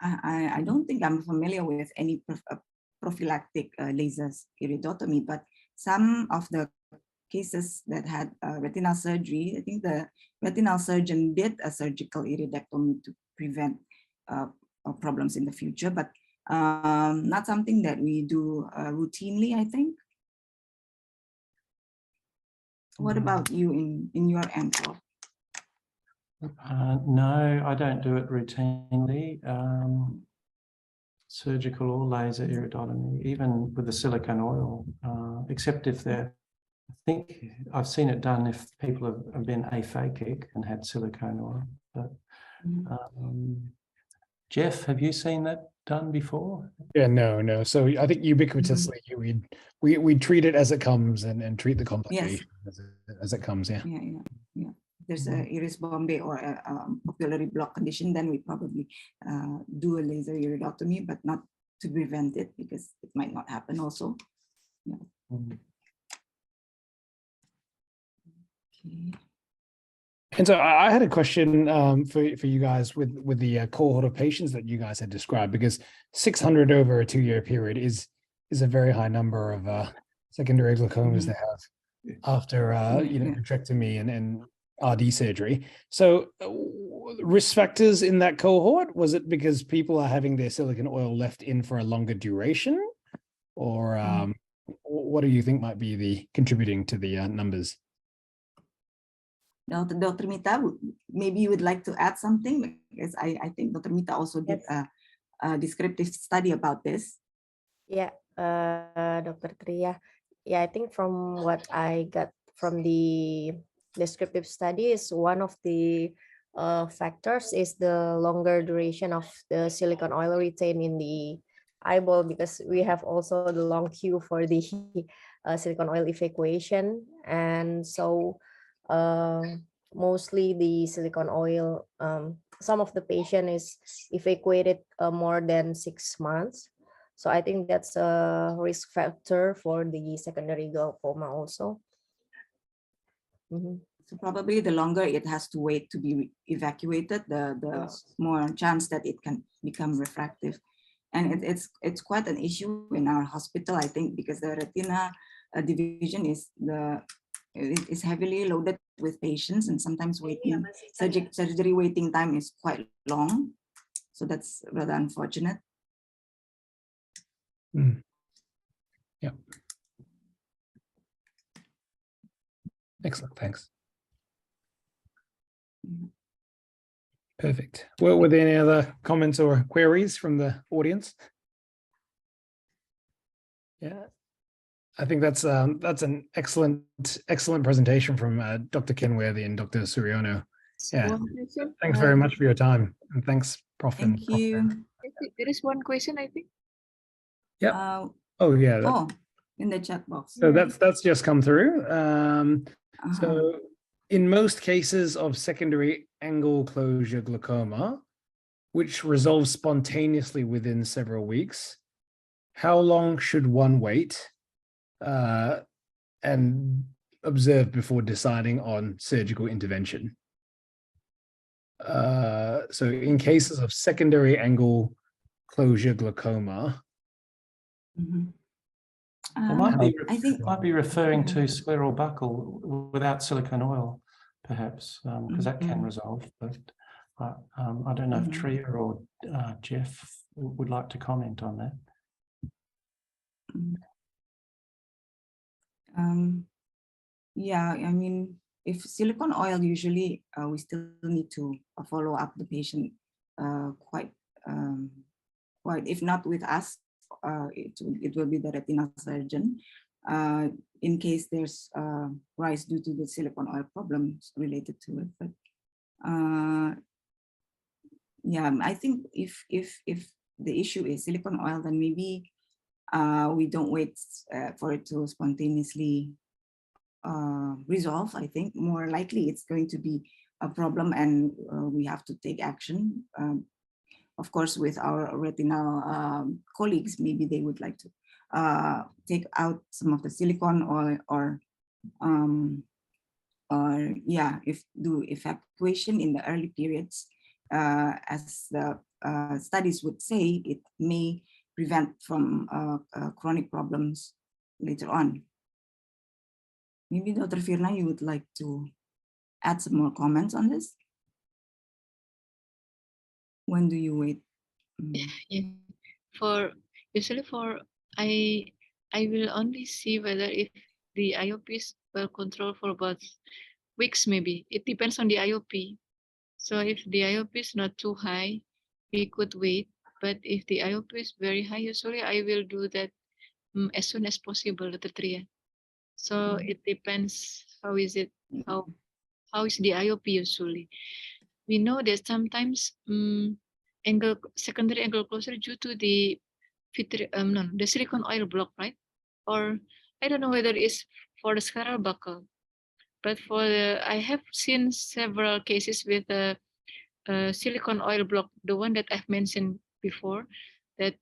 I don't think I'm familiar with any prophylactic lasers iridotomy, but some of the cases that had retinal surgery, I think the retinal surgeon did a surgical iridectomy to prevent problems in the future, but not something that we do routinely, I think. What about you in your end, Prof? No, I don't do it routinely. Surgical or laser iridotomy, even with the silicone oil, except if they're, I think I've seen it done if people have been aphakic and had silicone oil. But Jeff, have you seen that done before? Yeah, no. So I think ubiquitously we treat it as it comes and treat the complication as it comes. Yeah. There's a iris bombae or a pupillary block condition, then we probably do a laser iridotomy, but not to prevent it because it might not happen also. Yeah. Okay. And so I had a question for you guys with the cohort of patients that you guys had described, because 600 over a 2-year period is a very high number of secondary glaucomas to have after vitrectomy and RD surgery. So risk factors in that cohort, was it because people are having their silicone oil left in for a longer duration, or what do you think might be the contributing to the numbers? Dr. Mita, maybe you would like to add something, because I think Dr. Mita also did a descriptive study about this. Yeah, Dr. Kriya. Yeah, I think from what I got from the descriptive study is one of the factors is the longer duration of the silicone oil retained in the eyeball, because we have also the long queue for the silicone oil evacuation. And so mostly the silicone oil, some of the patient is evacuated more than 6 months. So I think that's a risk factor for the secondary glaucoma also. So probably the longer it has to wait to be evacuated, the more chance that it can become refractive. And it's quite an issue in our hospital, I think, because the retina division is heavily loaded with patients, and sometimes surgery waiting time is quite long. So that's rather unfortunate. Yeah. Excellent, thanks. Perfect. Well, were there any other comments or queries from the audience? Yeah, I think that's an excellent presentation from Dr. Kenworthy and Dr. Suryono. Yeah. One question. Thanks very much for your time. And thanks, Prof. and Thank Prof. you. There is one question, I think. Yep. Uh, Oh, yeah. oh, in the chat box. So that's just come through. Uh-huh. So in most cases of secondary angle closure glaucoma, which resolves spontaneously within several weeks, how long should one wait and observe before deciding on surgical intervention? So in cases of secondary angle closure glaucoma, Mhm. It might be, I think might be referring to yeah. scleral buckle without silicone oil, perhaps, because that can resolve. But I don't know if Tria or Jeff would like to comment on that. Yeah, I mean, if silicone oil, usually we still need to follow up the patient quite, if not with us, it will be the retinal surgeon in case there's rise due to the silicone oil problems related to it. But yeah, I think if the issue is silicone oil, then maybe we don't wait for it to spontaneously resolve. I think more likely it's going to be a problem, and we have to take action. Of course, with our retinal colleagues, maybe they would like to take out some of the silicone oil, or yeah, if do evacuation in the early periods, as the studies would say, it may prevent from chronic problems later on. Maybe Dr. Firna, you would like to add some more comments on this? When do you wait? Yeah. Usually I will only see whether if the IOP is well controlled for about weeks, maybe. It depends on the IOP. So if the IOP is not too high, we could wait. But if the IOP is very high, usually I will do that as soon as possible, Dr. Tria. So it depends how is it, how is the IOP usually. We know that sometimes secondary angle closure due to the the silicone oil block, right? Or I don't know whether it's for the scleral buckle, but for the, I have seen several cases with a silicone oil block, the one that I've mentioned before, that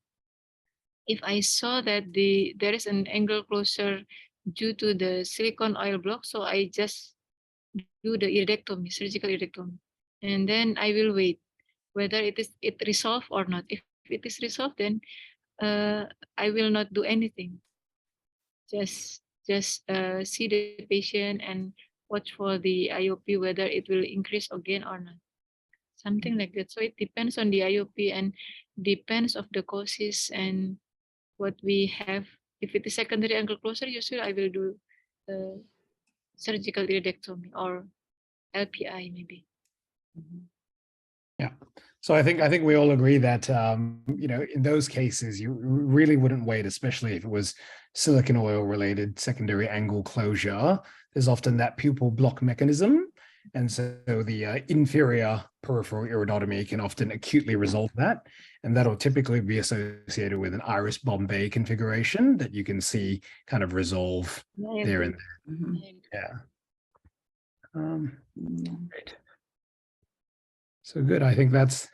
if I saw that there is an angle closure due to the silicone oil block, so I just do the iridectomy, surgical iridectomy, and then I will wait whether it resolved or not. If it is resolved, then I will not do anything. Just see the patient and watch for the IOP whether it will increase again or not. Something like that. So it depends on the IOP and depends of the causes and what we have. If it is secondary angle closure, usually I will do surgical iridectomy or LPI maybe. Yeah. So I think we all agree that you know, in those cases you really wouldn't wait, especially if it was silicone oil related secondary angle closure. There's often that pupil block mechanism, and so the inferior peripheral iridotomy can often acutely resolve that, and that'll typically be associated with an iris Bombay configuration that you can see kind of resolve there and there. Yeah. Great. So good. I think that's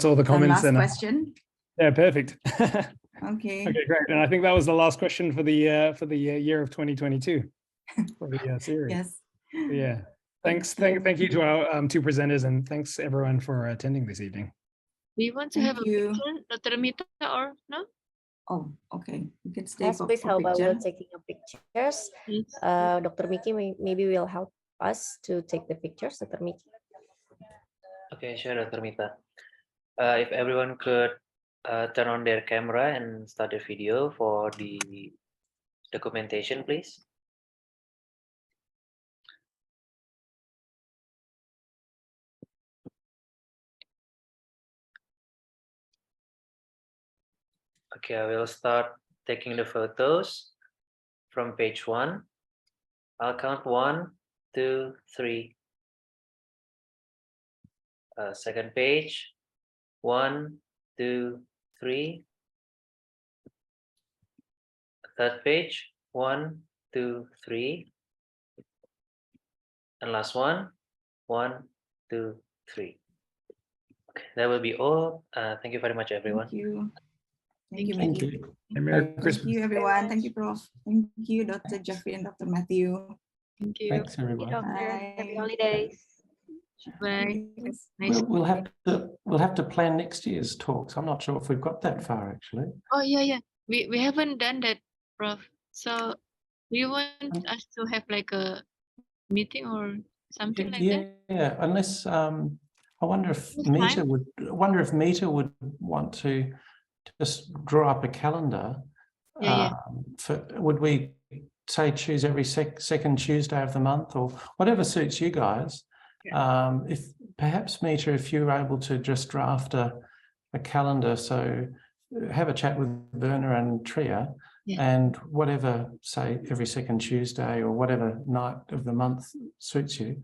all the comments. The last question. Yeah, perfect. Okay. Okay, great. And I think that was the last question for the year of 2022 for the series. Yes. Yeah. Thanks. Thank you to our two presenters, and thanks everyone for attending this evening. Do you want to have a picture, Dr. Mita, or no? Oh, okay. You can stay Yes, for please help picture. with taking a pictures. Yes. Dr. Miki maybe will help us to take the pictures, Dr. Miki. Okay, sure, Dr. Mita. If everyone could turn on their camera and start the video for the documentation, please. Okay, I will start taking the photos from page 1. I'll count 1, 2, 3. Second page, 1, 2, 3. Third page, 1, 2, 3. And last one, 1, 2, 3. Okay, that will be all. Thank you very much, everyone. Thank you. Thank you, Thank Matthew. you. And Merry Thank Christmas. you, everyone. Thank you, Prof. Thank you, Dr. Jeffrey and Dr. Matthew. Thank you. Thanks, Thank you, everyone. doctor. Happy Bye. holidays. Bye. Thanks. Nice. We'll have to plan next year's talks. I'm not sure if we've got that far actually. Oh yeah. We haven't done that, Prof. So do you want us to have like a meeting or something like that? Yeah. Unless I wonder if This Meta time? would want to just draw up a calendar. Yeah. Would we say choose every second Tuesday of the month or whatever suits you guys? If perhaps Meta, if you're able to just draft a calendar, so have a chat with Werner and Tria, and whatever, say every second Tuesday or whatever night of the month suits you,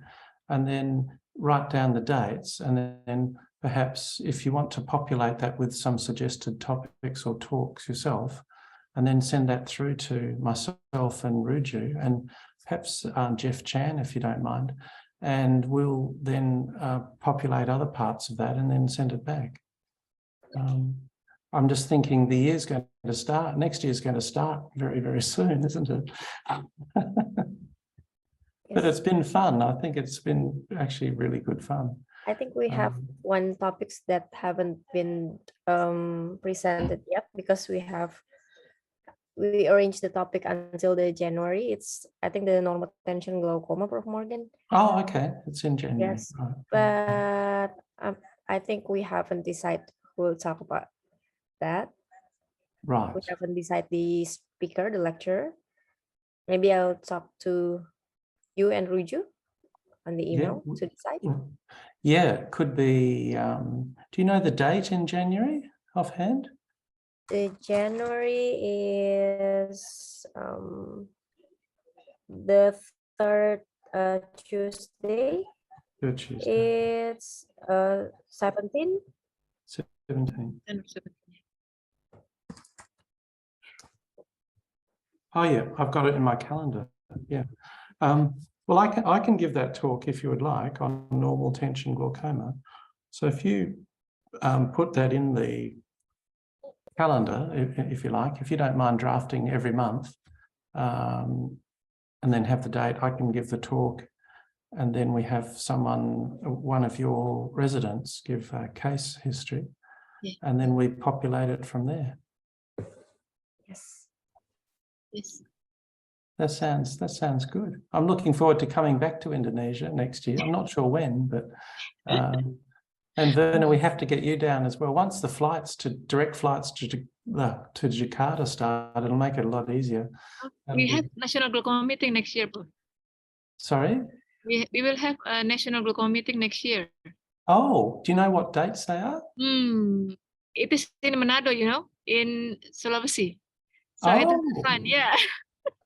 and then write down the dates, and then perhaps if you want to populate that with some suggested topics or talks yourself, and then send that through to myself and Ruju and perhaps Jeff Chan, if you don't mind, and we'll then populate other parts of that and then send it back. I'm just thinking the year's going to start, next year's going to start very, very soon, isn't it? But it's been fun. I think it's been actually really good fun. I think we have one topics that haven't been presented yet because we arranged the topic until the January. It's, I think, the normal tension glaucoma, Prof. Morgan. Oh, okay. It's in January. Yes, right. but I think we haven't decided who will talk about that. Right. We haven't decided the speaker, the lecturer. Maybe I'll talk to you and Ruju on the email to decide. Yeah, it could be. Do you know the date in January offhand? The January is the third Tuesday. Third Tuesday. It's 17. 17. Oh yeah, I've got it in my calendar. Yeah. Well, I can give that talk if you would like on normal tension glaucoma. So if you put that in the calendar, if you like, if you don't mind drafting every month, and then have the date, I can give the talk, and then we have one of your residents give a case history, and then we populate it from there. Yes. Yes. That sounds good. I'm looking forward to coming back to Indonesia next year. I'm not sure when, but and Werner, we have to get you down as well. Once the direct flights to Jakarta start, it'll make it a lot easier. We have national glaucoma meeting next year, Prof. Sorry? We will have a national glaucoma meeting next year. Oh, do you know what dates they are? It is in Manado, in Sulawesi. So it will be fun, yeah.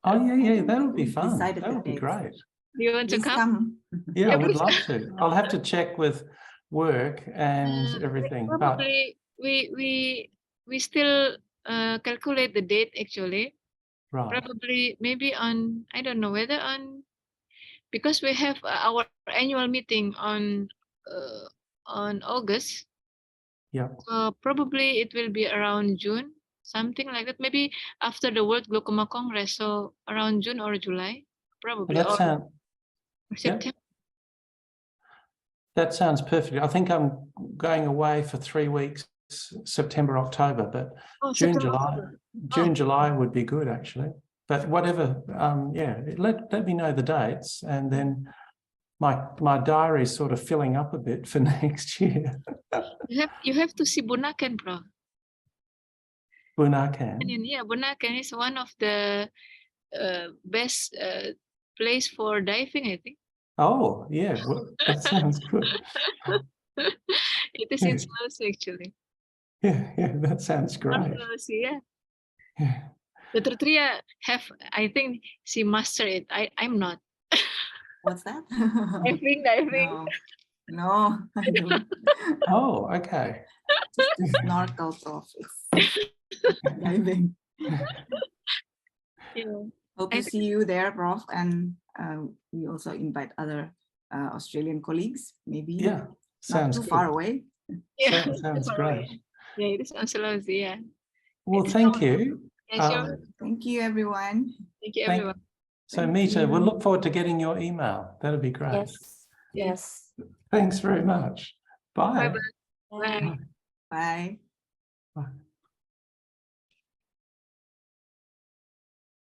Oh yeah, that'll be fun. Decided That'll the be dates. great. Do you want to Please come? Yeah, I would please. love to. I'll have to check with work and everything. Probably we still calculate the date actually. Right. Probably maybe on, I don't know whether because we have our annual meeting on August. Yeah. So probably it will be around June, something like that. Maybe after the World Glaucoma Congress, so around June or July, probably. Well, September. That sounds perfect. I think I'm going away for 3 weeks, September, October, but June, July would be good actually. But whatever, let me know the dates, and then my diary is sort of filling up a bit for next year. You have to see Bunaken, Prof. Bunaken. Yeah, Bunaken is one of the best place for diving, I think. Oh yeah, well, that sounds good. It is in Sulawesi actually. Yeah, that sounds great. Sulawesi, Yeah. Dr. Tria I think she mastered it. I'm not. What's that? Diving. No. No, I don't. Oh, okay. Just to snorkel, Prof. It's diving. Yeah. Hope I to see you there, Prof. And we also invite other Australian colleagues, maybe Yeah, not sounds too good. far away. Yeah. Sounds great. Yeah, it is on Sulawesi, yeah. Well, It's thank not- you. Yeah, sure. Thank you, everyone. Thank you, Thank- everyone. So Thank Mita, we'll you. look forward to getting your email. That'll be great. Yes. Yes. Thanks very much. Bye. Bye-bye. Bye. Bye. Bye.